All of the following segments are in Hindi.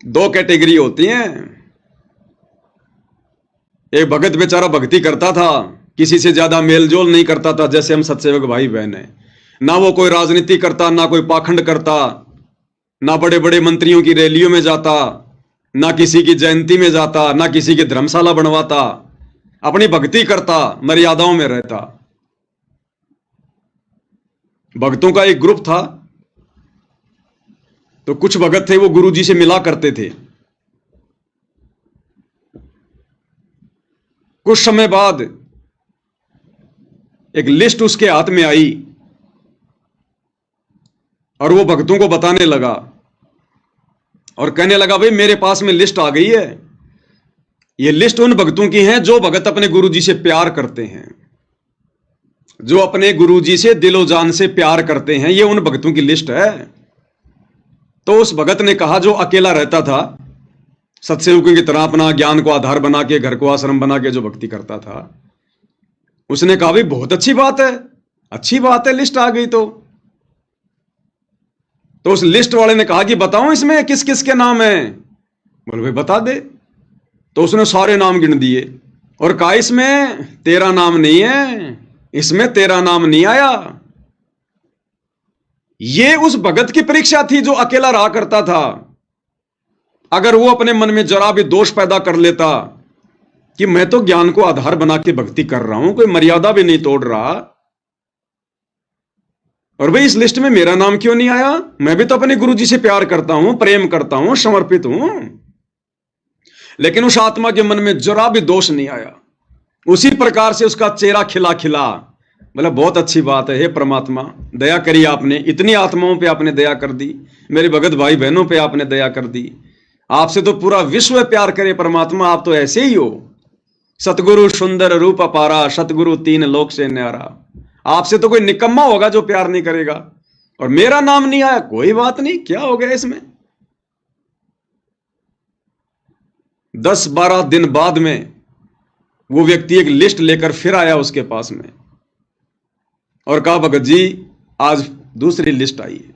दो कैटेगरी होती हैं। एक भगत बेचारा भक्ति करता था, किसी से ज्यादा मेलजोल नहीं करता था, जैसे हम सत्सेवक भाई बहन हैं। ना वो कोई राजनीति करता, ना कोई पाखंड करता, ना बड़े बड़े मंत्रियों की रैलियों में जाता, ना किसी की जयंती में जाता, ना किसी की धर्मशाला बनवाता। अपनी भक्ति करता, मर्यादाओं में रहता। भक्तों का एक ग्रुप था, तो कुछ भगत थे वो गुरु जी से मिला करते थे। कुछ समय बाद एक लिस्ट उसके हाथ में आई और वो भक्तों को बताने लगा और कहने लगा, भाई मेरे पास में लिस्ट आ गई है। ये लिस्ट उन भक्तों की है जो भगत अपने गुरु जी से प्यार करते हैं, जो अपने गुरु जी से दिलो जान से प्यार करते हैं। ये उन भक्तों की लिस्ट है। तो उस भगत ने कहा, जो अकेला रहता था, सत्सेवकों की तरह अपना ज्ञान को आधार बना के, घर को आश्रम बना के जो भक्ति करता था, उसने कहा, भाई बहुत अच्छी बात है, अच्छी बात है, लिस्ट आ गई। तो उस लिस्ट वाले ने कहा कि बताओ इसमें किस किस के नाम हैं। बोले भाई बता दे। तो उसने सारे नाम गिन दिए और कहा, इसमें तेरा नाम नहीं है, इसमें तेरा नाम नहीं आया। ये उस भगत की परीक्षा थी जो अकेला रहा करता था। अगर वो अपने मन में जरा भी दोष पैदा कर लेता कि मैं तो ज्ञान को आधार बना के भक्ति कर रहा हूं, कोई मर्यादा भी नहीं तोड़ रहा, और भाई इस लिस्ट में मेरा नाम क्यों नहीं आया? मैं भी तो अपने गुरु जी से प्यार करता हूं, प्रेम करता हूं, समर्पित हूं। लेकिन उस आत्मा के मन में जरा भी दोष नहीं आया। उसी प्रकार से उसका चेहरा खिला खिला। बोला बहुत अच्छी बात है, हे परमात्मा, दया करी आपने, इतनी आत्माओं पे आपने दया कर दी, मेरे भगत भाई बहनों पे आपने दया कर दी। आपसे तो पूरा विश्व प्यार करे परमात्मा, आप तो ऐसे ही हो। सतगुरु सुंदर रूप अपारा, सतगुरु तीन लोक से न्यारा। आपसे तो कोई निकम्मा होगा जो प्यार नहीं करेगा। और मेरा नाम नहीं आया, कोई बात नहीं, क्या हो गया इसमें। 10-12 दिन बाद में वो व्यक्ति एक लिस्ट लेकर फिर आया उसके पास में और कहा, भगत जी आज दूसरी लिस्ट आई है।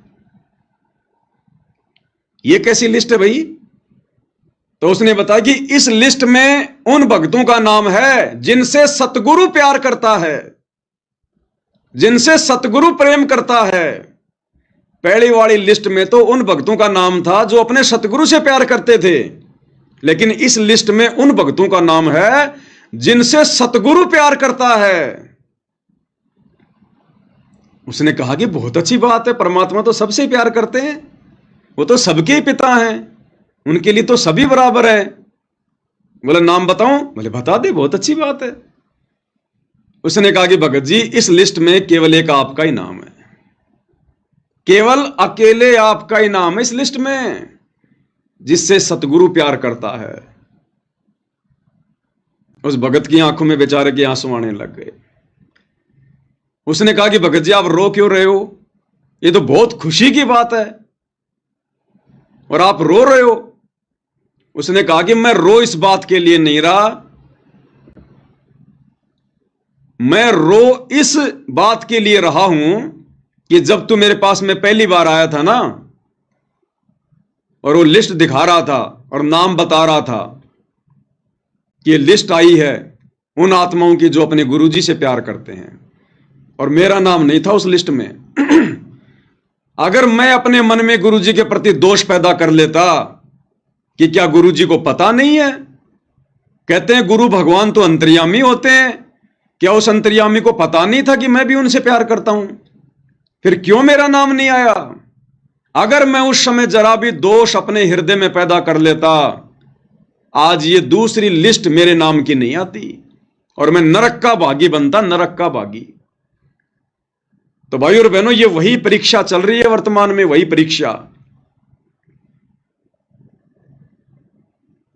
ये कैसी लिस्ट है भाई? तो उसने बताया कि इस लिस्ट में उन भक्तों का नाम है जिनसे सतगुरु प्यार करता है, जिनसे सतगुरु प्रेम करता है। पहली वाली लिस्ट में तो उन भक्तों का नाम था जो अपने सतगुरु से प्यार करते थे, लेकिन इस लिस्ट में उन भक्तों का नाम है जिनसे सतगुरु प्यार करता है। उसने कहा कि बहुत अच्छी बात है, परमात्मा तो सबसे प्यार करते हैं, वो तो सबके ही पिता हैं, उनके लिए तो सभी बराबर है। बोले नाम बताऊं? बोले बता दे, बहुत अच्छी बात है। उसने कहा कि भगत जी इस लिस्ट में केवल एक आपका ही नाम है, केवल अकेले आपका ही नाम है इस लिस्ट में, जिससे सतगुरु प्यार करता है। उस भगत की आंखों में बेचारे के आंसू आने लग गए। उसने कहा कि भगत जी आप रो क्यों रहे हो? ये तो बहुत खुशी की बात है और आप रो रहे हो। उसने कहा कि मैं रो इस बात के लिए नहीं रहा, मैं रो इस बात के लिए रहा हूं कि जब तू मेरे पास में पहली बार आया था ना, और वो लिस्ट दिखा रहा था और नाम बता रहा था कि ये लिस्ट आई है उन आत्माओं की जो अपने गुरुजी से प्यार करते हैं, और मेरा नाम नहीं था उस लिस्ट में। अगर मैं अपने मन में गुरुजी के प्रति दोष पैदा कर लेता कि क्या गुरुजी को पता नहीं है, कहते हैं गुरु भगवान तो अंतर्यामी होते हैं, क्या उस अंतर्यामी को पता नहीं था कि मैं भी उनसे प्यार करता हूं? फिर क्यों मेरा नाम नहीं आया? अगर मैं उस समय जरा भी दोष अपने हृदय में पैदा कर लेता, आज ये दूसरी लिस्ट मेरे नाम की नहीं आती और मैं नरक का भागी बनता, नरक का भागी। तो भाई और बहनों, ये वही परीक्षा चल रही है वर्तमान में, वही परीक्षा।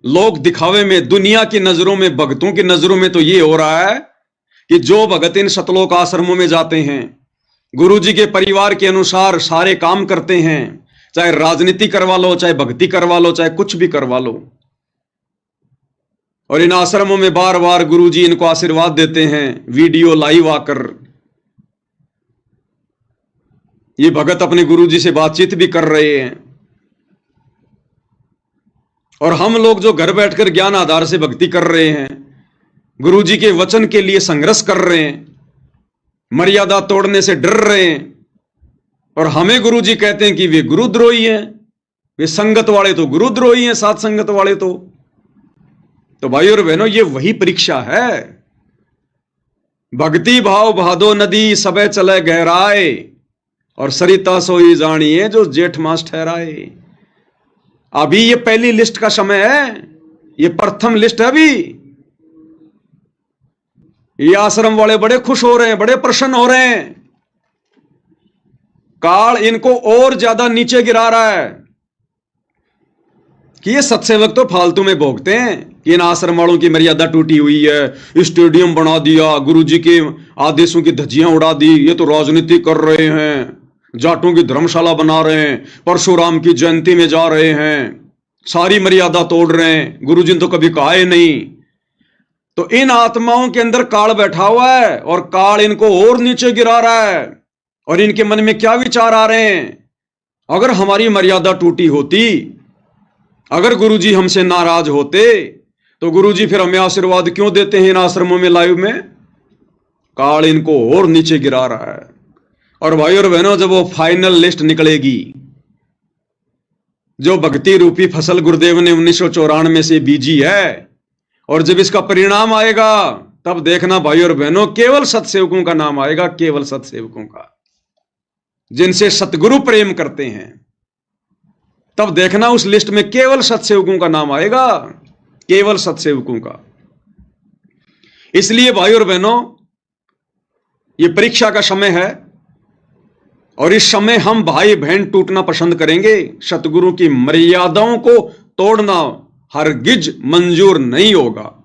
लोग दिखावे में, दुनिया की नजरों में, भक्तों की नजरों में तो ये हो रहा है कि जो भगत इन सतलोक आश्रमों में जाते हैं, गुरुजी के परिवार के अनुसार सारे काम करते हैं, चाहे राजनीति करवा लो, चाहे भक्ति करवा लो, चाहे कुछ भी करवा लो, और इन आश्रमों में बार बार गुरुजी इनको आशीर्वाद देते हैं, वीडियो लाइव आकर ये भगत अपने गुरुजी से बातचीत भी कर रहे हैं। और हम लोग जो घर बैठकर ज्ञान आधार से भक्ति कर रहे हैं, गुरु जी के वचन के लिए संघर्ष कर रहे हैं, मर्यादा तोड़ने से डर रहे हैं, और हमें गुरु जी कहते हैं कि वे गुरुद्रोही हैं, वे संगत वाले तो गुरुद्रोही हैं, साथ संगत वाले तो भाई और बहनों, ये वही परीक्षा है। भक्ति भाव भादो नदी सबे चले गहराए, और सरिता सोई जानिए जो जेठ मास ठहराए। अभी ये पहली लिस्ट का समय है, ये प्रथम लिस्ट है। अभी ये आश्रम वाले बड़े खुश हो रहे हैं, बड़े प्रसन्न हो रहे हैं। काल इनको और ज्यादा नीचे गिरा रहा है कि ये सत्सेवक तो फालतू में भोगते हैं कि इन आश्रम वालों की मर्यादा टूटी हुई है, स्टेडियम बना दिया, गुरुजी के आदेशों की धज्जियां उड़ा दी, ये तो राजनीति कर रहे हैं, जाटों की धर्मशाला बना रहे हैं, परशुराम की जयंती में जा रहे हैं, सारी मर्यादा तोड़ रहे हैं, गुरुजी ने तो कभी कहा ही नहीं। तो इन आत्माओं के अंदर काल बैठा हुआ है और काल इनको और नीचे गिरा रहा है। और इनके मन में क्या विचार आ रहे हैं, अगर हमारी मर्यादा टूटी होती, अगर गुरुजी हमसे नाराज होते तो गुरुजी फिर हमें आशीर्वाद क्यों देते हैं इन आश्रमों में लाइव में। काल इनको और नीचे गिरा रहा है। और भाई और बहनों, जब वो फाइनल लिस्ट निकलेगी, जो भक्ति रूपी फसल गुरुदेव ने 1994 से बीजी है, और जब इसका परिणाम आएगा, तब देखना भाई और बहनों, केवल सत्सेवकों का नाम आएगा, केवल सत्सेवकों का, जिनसे सतगुरु प्रेम करते हैं। तब देखना उस लिस्ट में केवल सत्सेवकों का नाम आएगा, केवल सत्सेवकों का। इसलिए भाई और बहनों, यह परीक्षा का समय है, और इस समय हम भाई बहन टूटना पसंद करेंगे। सतगुरु की मर्यादाओं को तोड़ना हरगिज मंजूर नहीं होगा।